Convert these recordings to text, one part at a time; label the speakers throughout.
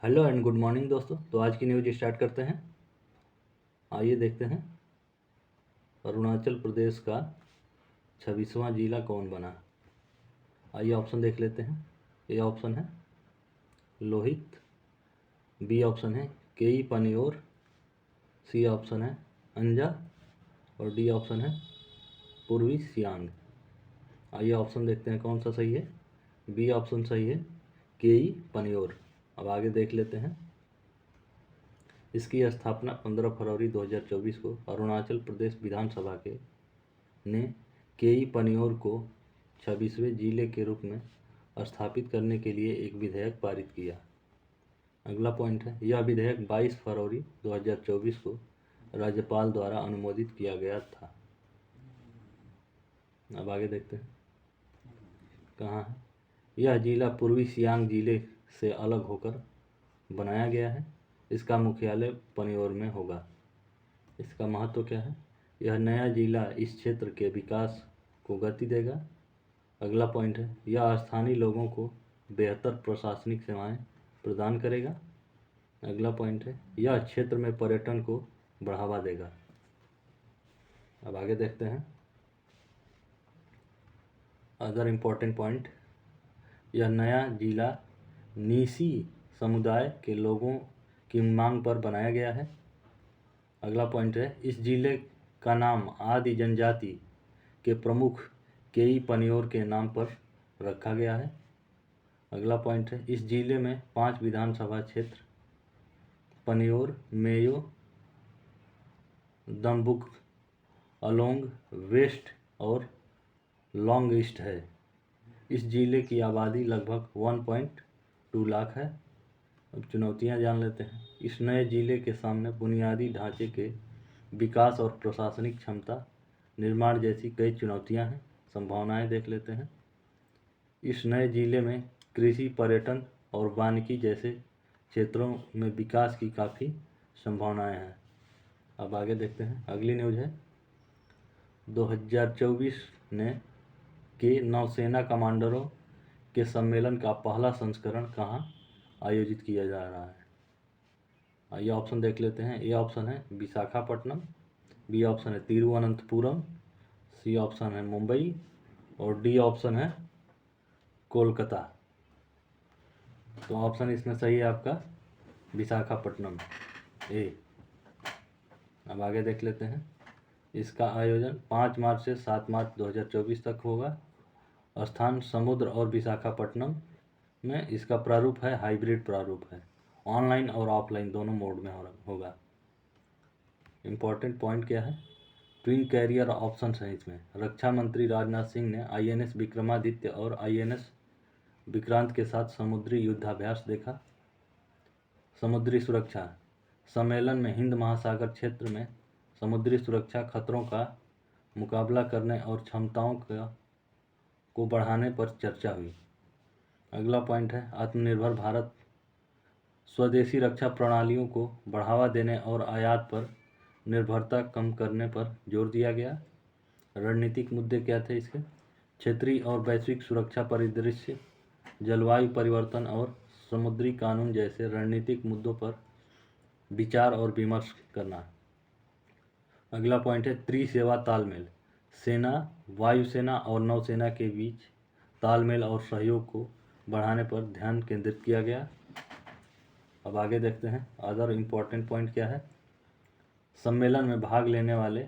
Speaker 1: Hello and good morning दोस्तों। तो आज की न्यूज स्टार्ट करते हैं। आइए देखते हैं अरुणाचल प्रदेश का 26वां जिला कौन बना। आइए ऑप्शन देख लेते हैं। ए ऑप्शन है लोहित, बी ऑप्शन है केई पनियोर, सी ऑप्शन है अंजा और डी ऑप्शन है पूर्वी सियांग। आइए ऑप्शन देखते हैं कौन सा सही है। बी ऑप्शन सही है, केई पनियोर। अब आगे देख लेते हैं। इसकी स्थापना 15 फरवरी 2024 को अरुणाचल प्रदेश विधानसभा के ने केई पनियोर को 26वें जिले के रूप में स्थापित करने के लिए एक विधेयक पारित किया। अगला पॉइंट है, यह विधेयक 22 फरवरी 2024 को राज्यपाल द्वारा अनुमोदित किया गया था। अब आगे देखते हैं कहाँ है। यह जिला पूर्वी सियांग जिले से अलग होकर बनाया गया है। इसका मुख्यालय पनियोर में होगा। इसका महत्व क्या है? यह नया जिला इस क्षेत्र के विकास को गति देगा। अगला पॉइंट है, यह स्थानीय लोगों को बेहतर प्रशासनिक सेवाएं प्रदान करेगा। अगला पॉइंट है, यह क्षेत्र में पर्यटन को बढ़ावा देगा। अब आगे देखते हैं अदर इम्पोर्टेंट पॉइंट। यह नया जिला नीसी समुदाय के लोगों की मांग पर बनाया गया है। अगला पॉइंट है, इस जिले का नाम आदि जनजाति के प्रमुख केई पनियोर के नाम पर रखा गया है। अगला पॉइंट है, इस जिले में 5 विधानसभा क्षेत्र पनियोर, मेयो, दमबुक, अलोंग वेस्ट और लॉन्ग ईस्ट है। इस जिले की आबादी लगभग 1.2 लाख है। अब चुनौतियां जान लेते हैं। इस नए जिले के सामने बुनियादी ढांचे के विकास और प्रशासनिक क्षमता निर्माण जैसी कई चुनौतियां हैं। संभावनाएं देख लेते हैं। इस नए जिले में कृषि, पर्यटन और वानिकी जैसे क्षेत्रों में विकास की काफ़ी संभावनाएं हैं। अब आगे देखते हैं। अगली न्यूज़ है 2024 के नौसेना कमांडरों के सम्मेलन का पहला संस्करण कहाँ आयोजित किया जा रहा है। आइए ऑप्शन देख लेते हैं। ए ऑप्शन है विशाखापट्टनम, बी ऑप्शन है तिरुवनंतपुरम, सी ऑप्शन है मुंबई और डी ऑप्शन है कोलकाता। तो ऑप्शन इसमें सही है आपका विशाखापट्टनम, ए। अब आगे देख लेते हैं। इसका आयोजन 5 मार्च से 7 मार्च 2024 तक होगा। स्थान समुद्र और विशाखापट्टनम में। इसका प्रारूप है हाइब्रिड प्रारूप है, ऑनलाइन और ऑफलाइन दोनों मोड में होगा। इम्पोर्टेंट पॉइंट क्या है? ट्विन कैरियर ऑप्शन है इसमें। रक्षा मंत्री राजनाथ सिंह ने INS विक्रमादित्य और INS विक्रांत के साथ समुद्री युद्धाभ्यास देखा। समुद्री सुरक्षा सम्मेलन में हिंद महासागर क्षेत्र में समुद्री सुरक्षा खतरों का मुकाबला करने और क्षमताओं को बढ़ाने पर चर्चा हुई। अगला पॉइंट है आत्मनिर्भर भारत। स्वदेशी रक्षा प्रणालियों को बढ़ावा देने और आयात पर निर्भरता कम करने पर जोर दिया गया। रणनीतिक मुद्दे क्या थे इसके? क्षेत्रीय और वैश्विक सुरक्षा परिदृश्य, जलवायु परिवर्तन और समुद्री कानून जैसे रणनीतिक मुद्दों पर विचार और विमर्श करना। अगला पॉइंट है त्रिसेवा तालमेल। सेना, वायुसेना और नौसेना के बीच तालमेल और सहयोग को बढ़ाने पर ध्यान केंद्रित किया गया। अब आगे देखते हैं अदर इम्पोर्टेंट पॉइंट क्या है। सम्मेलन में भाग लेने वाले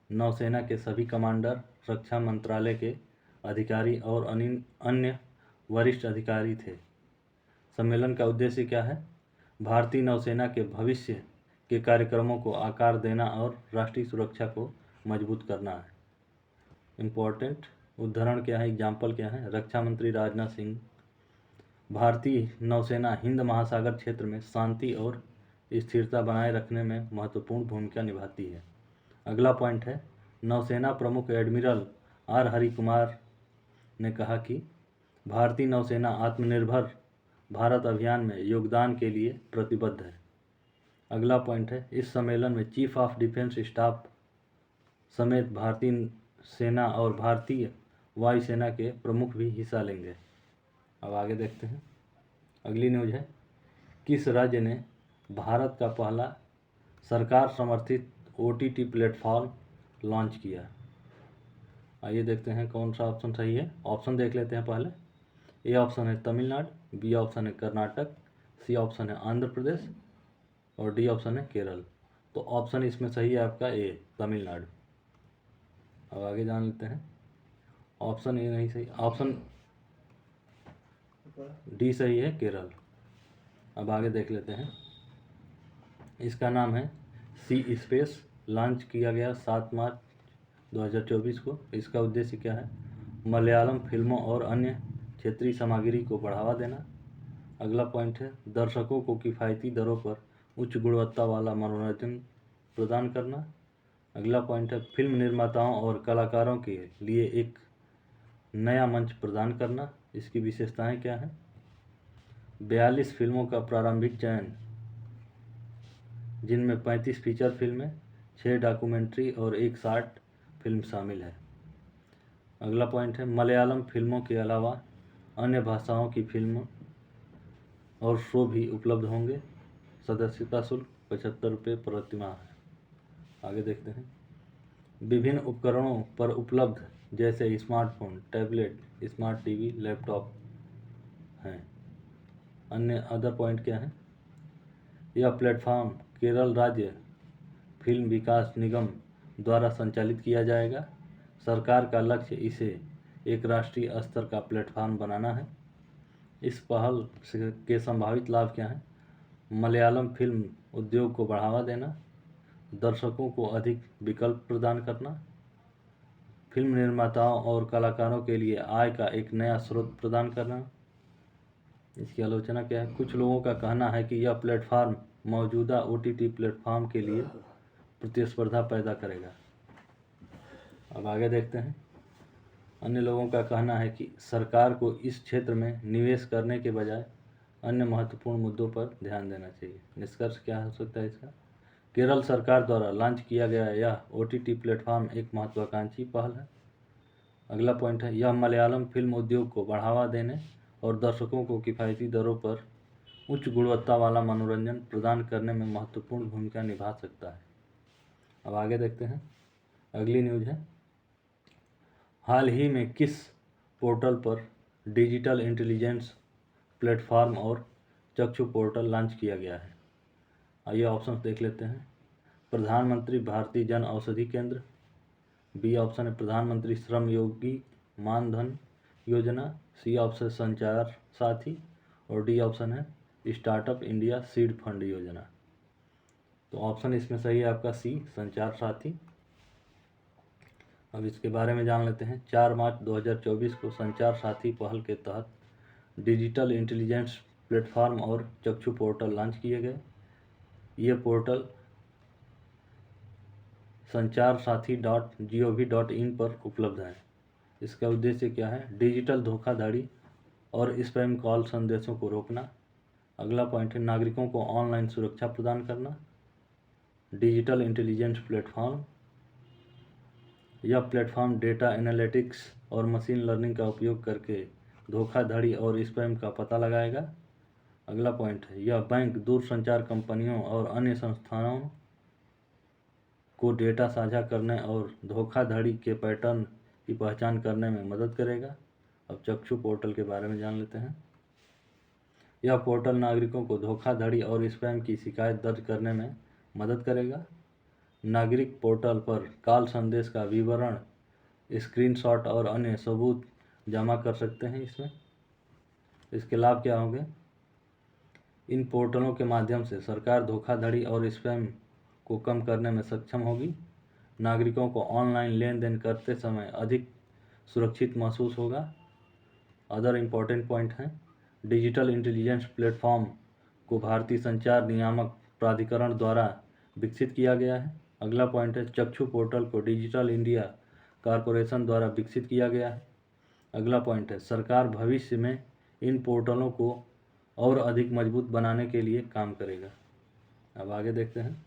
Speaker 1: नौसेना के सभी कमांडर, रक्षा मंत्रालय के अधिकारी और अन्य वरिष्ठ अधिकारी थे। सम्मेलन का उद्देश्य क्या है? भारतीय नौसेना के भविष्य के कार्यक्रमों को आकार देना और राष्ट्रीय सुरक्षा को मजबूत करना है। इम्पोर्टेंट उदाहरण क्या है, एग्जाम्पल क्या है? रक्षा मंत्री राजनाथ सिंह, भारतीय नौसेना हिंद महासागर क्षेत्र में शांति और स्थिरता बनाए रखने में महत्वपूर्ण भूमिका निभाती है। अगला पॉइंट है नौसेना प्रमुख एडमिरल R हरिकुमार ने कहा कि भारतीय नौसेना आत्मनिर्भर भारत अभियान में योगदान के लिए प्रतिबद्ध है। अगला पॉइंट है इस सम्मेलन में चीफ ऑफ डिफेंस स्टाफ समेत भारतीय सेना और भारतीय वायुसेना के प्रमुख भी हिस्सा लेंगे। अब आगे देखते हैं। अगली न्यूज़ है किस राज्य ने भारत का पहला सरकार समर्थित OTT प्लेटफॉर्म लॉन्च किया? आइए देखते हैं कौन सा ऑप्शन सही है। ऑप्शन देख लेते हैं पहले। ए ऑप्शन है तमिलनाडु, बी ऑप्शन है कर्नाटक, सी ऑप्शन है आंध्र प्रदेश और डी ऑप्शन है केरल। तो ऑप्शन इसमें सही है आपका ए, तमिलनाडु। अब आगे जान लेते हैं। ऑप्शन ए नहीं सही, ऑप्शन डी सही है, केरल। अब आगे देख लेते हैं। इसका नाम है सी स्पेस, लॉन्च किया गया 7 मार्च 2024 को। इसका उद्देश्य क्या है? मलयालम फिल्मों और अन्य क्षेत्रीय सामग्री को बढ़ावा देना। अगला पॉइंट है दर्शकों को किफ़ायती दरों पर उच्च गुणवत्ता वाला मनोरंजन प्रदान करना। अगला पॉइंट है फिल्म निर्माताओं और कलाकारों के लिए एक नया मंच प्रदान करना। इसकी विशेषताएं क्या हैं? 42 फिल्मों का प्रारंभिक चयन, जिनमें 35 फीचर फिल्में, 6 डॉक्यूमेंट्री और 1 शॉर्ट फिल्म शामिल है। अगला पॉइंट है मलयालम फिल्मों के अलावा अन्य भाषाओं की फिल्म और शो भी उपलब्ध होंगे। सदस्यता शुल्क 75 रुपये प्रतिमाह है। आगे देखते हैं। विभिन्न उपकरणों पर उपलब्ध जैसे smartphone, tablet, smart TV, laptop हैं। अन्य अदर पॉइंट क्या है? यह प्लेटफॉर्म केरल राज्य फिल्म विकास निगम द्वारा संचालित किया जाएगा। सरकार का लक्ष्य इसे एक राष्ट्रीय स्तर का प्लेटफॉर्म बनाना है। इस पहल के संभावित लाभ क्या हैं? मलयालम फिल्म उद्योग को बढ़ावा देना, दर्शकों को अधिक विकल्प प्रदान करना, फिल्म निर्माताओं और कलाकारों के लिए आय का एक नया स्रोत प्रदान करना। इसकी आलोचना क्या है? कुछ लोगों का कहना है कि यह प्लेटफॉर्म मौजूदा OTT प्लेटफॉर्म के लिए प्रतिस्पर्धा पैदा करेगा। अब आगे देखते हैं। अन्य लोगों का कहना है कि सरकार को इस क्षेत्र में निवेश करने के बजाय अन्य महत्वपूर्ण मुद्दों पर ध्यान देना चाहिए। निष्कर्ष क्या हो सकता है इसका? केरल सरकार द्वारा लॉन्च किया गया यह OTT प्लेटफॉर्म एक महत्वाकांक्षी पहल है। अगला पॉइंट है यह मलयालम फिल्म उद्योग को बढ़ावा देने और दर्शकों को किफ़ायती दरों पर उच्च गुणवत्ता वाला मनोरंजन प्रदान करने में महत्वपूर्ण भूमिका निभा सकता है। अब आगे देखते हैं। अगली न्यूज़ है हाल ही में किस पोर्टल पर डिजिटल इंटेलिजेंस प्लेटफॉर्म और चक्षु पोर्टल लॉन्च किया गया है? आइए ऑप्शन देख लेते हैं। प्रधानमंत्री भारतीय जन औषधि केंद्र, बी ऑप्शन है प्रधानमंत्री श्रम योगी मानधन योजना, सी ऑप्शन संचार साथी और डी ऑप्शन है स्टार्टअप इंडिया सीड फंड योजना। तो ऑप्शन इसमें सही है आपका सी, संचार साथी। अब इसके बारे में जान लेते हैं। 4 मार्च 2024 को संचार साथी पहल के तहत डिजिटल इंटेलिजेंस प्लेटफॉर्म और चक्षु पोर्टल लॉन्च किए गए। ये पोर्टल संचार साथी .gov.in पर उपलब्ध है। इसका उद्देश्य क्या है? डिजिटल धोखाधड़ी और स्पैम कॉल संदेशों को रोकना। अगला पॉइंट है नागरिकों को ऑनलाइन सुरक्षा प्रदान करना। डिजिटल इंटेलिजेंस प्लेटफॉर्म, यह प्लेटफॉर्म डेटा एनालिटिक्स और मशीन लर्निंग का उपयोग करके धोखाधड़ी और स्पैम का पता लगाएगा। अगला पॉइंट है यह बैंक, दूरसंचार कंपनियों और अन्य संस्थानों को डेटा साझा करने और धोखाधड़ी के पैटर्न की पहचान करने में मदद करेगा। अब चक्षु पोर्टल के बारे में जान लेते हैं। यह पोर्टल नागरिकों को धोखाधड़ी और स्पैम की शिकायत दर्ज करने में मदद करेगा। नागरिक पोर्टल पर कॉल संदेश का विवरण, स्क्रीनशॉट और अन्य सबूत जमा कर सकते हैं। इसके लाभ क्या होंगे? इन पोर्टलों के माध्यम से सरकार धोखाधड़ी और स्पैम को कम करने में सक्षम होगी। नागरिकों को ऑनलाइन लेन देन करते समय अधिक सुरक्षित महसूस होगा। अदर इम्पोर्टेंट पॉइंट हैं डिजिटल इंटेलिजेंस प्लेटफॉर्म को भारतीय संचार नियामक प्राधिकरण द्वारा विकसित किया गया है। अगला पॉइंट है चक्षु पोर्टल को डिजिटल इंडिया कॉरपोरेशन द्वारा विकसित किया गया है। अगला पॉइंट है सरकार भविष्य में इन पोर्टलों को और अधिक मजबूत बनाने के लिए काम करेगा। अब आगे देखते हैं।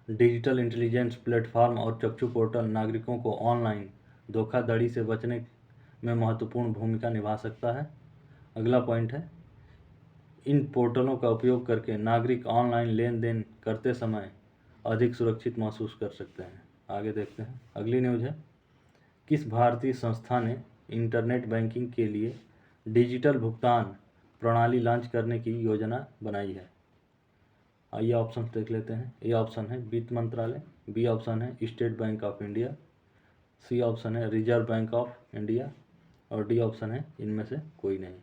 Speaker 1: डिजिटल इंटेलिजेंस प्लेटफॉर्म और चक्षु पोर्टल नागरिकों को ऑनलाइन धोखाधड़ी से बचने में महत्वपूर्ण भूमिका निभा सकता है। अगला पॉइंट है इन पोर्टलों का उपयोग करके नागरिक ऑनलाइन लेन देन करते समय अधिक सुरक्षित महसूस कर सकते हैं। आगे देखते हैं, अगली न्यूज़ है, किस भारतीय संस्था ने इंटरनेट बैंकिंग के लिए डिजिटल भुगतान प्रणाली लॉन्च करने की योजना बनाई है? आइए ऑप्शन देख लेते हैं। ए ऑप्शन है वित्त मंत्रालय, बी ऑप्शन है State Bank of India, C option है रिजर्व बैंक ऑफ इंडिया और डी ऑप्शन है इनमें से कोई नहीं।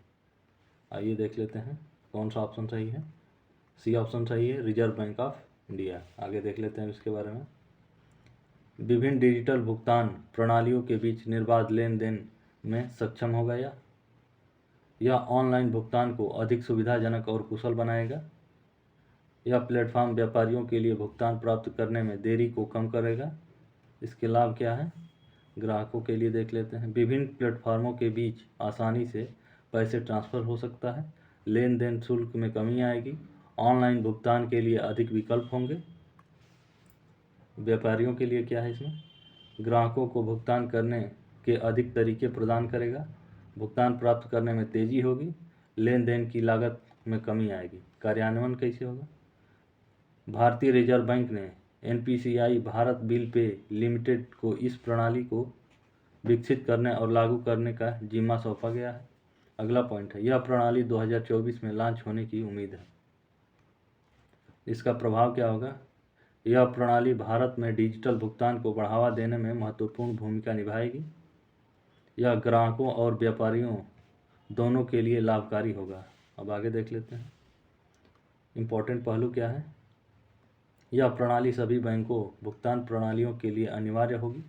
Speaker 1: आइए देख लेते हैं कौन सा ऑप्शन सही है। सी ऑप्शन सही है, रिजर्व बैंक ऑफ इंडिया। आगे देख लेते हैं इसके बारे में। विभिन्न डिजिटल भुगतान प्रणालियों के बीच निर्बाध लेन देन में सक्षम होगा यह ऑनलाइन भुगतान को अधिक सुविधाजनक और कुशल बनाएगा। यह प्लेटफॉर्म व्यापारियों के लिए भुगतान प्राप्त करने में देरी को कम करेगा। इसके लाभ क्या है ग्राहकों के लिए देख लेते हैं। विभिन्न प्लेटफॉर्मों के बीच आसानी से पैसे ट्रांसफ़र हो सकता है, लेन देन शुल्क में कमी आएगी, ऑनलाइन भुगतान के लिए अधिक विकल्प होंगे। व्यापारियों के लिए क्या है इसमें, ग्राहकों को भुगतान करने के अधिक तरीके प्रदान करेगा, भुगतान प्राप्त करने में तेज़ी होगी, लेन देन की लागत में कमी आएगी। कार्यान्वयन कैसे होगा, भारतीय रिजर्व बैंक ने NPCI Bharat bill pay limited को इस प्रणाली को विकसित करने और लागू करने का जिम्मा सौंपा गया है। अगला पॉइंट है, यह प्रणाली 2024 में लॉन्च होने की उम्मीद है। इसका प्रभाव क्या होगा, यह प्रणाली भारत में डिजिटल भुगतान को बढ़ावा देने में महत्वपूर्ण भूमिका निभाएगी। यह ग्राहकों और व्यापारियों दोनों के लिए लाभकारी होगा। अब आगे देख लेते हैं इम्पोर्टेंट पहलू क्या है। यह प्रणाली सभी बैंकों भुगतान प्रणालियों के लिए अनिवार्य होगी।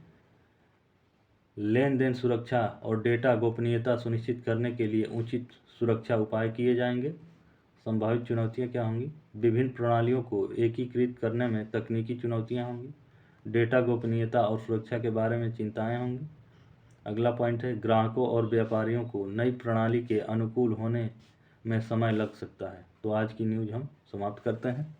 Speaker 1: लेन देन सुरक्षा और डेटा गोपनीयता सुनिश्चित करने के लिए उचित सुरक्षा उपाय किए जाएंगे। संभावित चुनौतियां क्या होंगी, विभिन्न प्रणालियों को एकीकृत करने में तकनीकी चुनौतियां होंगी, डेटा गोपनीयता और सुरक्षा के बारे में चिंताएं होंगी। अगला पॉइंट है, ग्राहकों और व्यापारियों को नई प्रणाली के अनुकूल होने में समय लग सकता है। तो आज की न्यूज़ हम समाप्त करते हैं।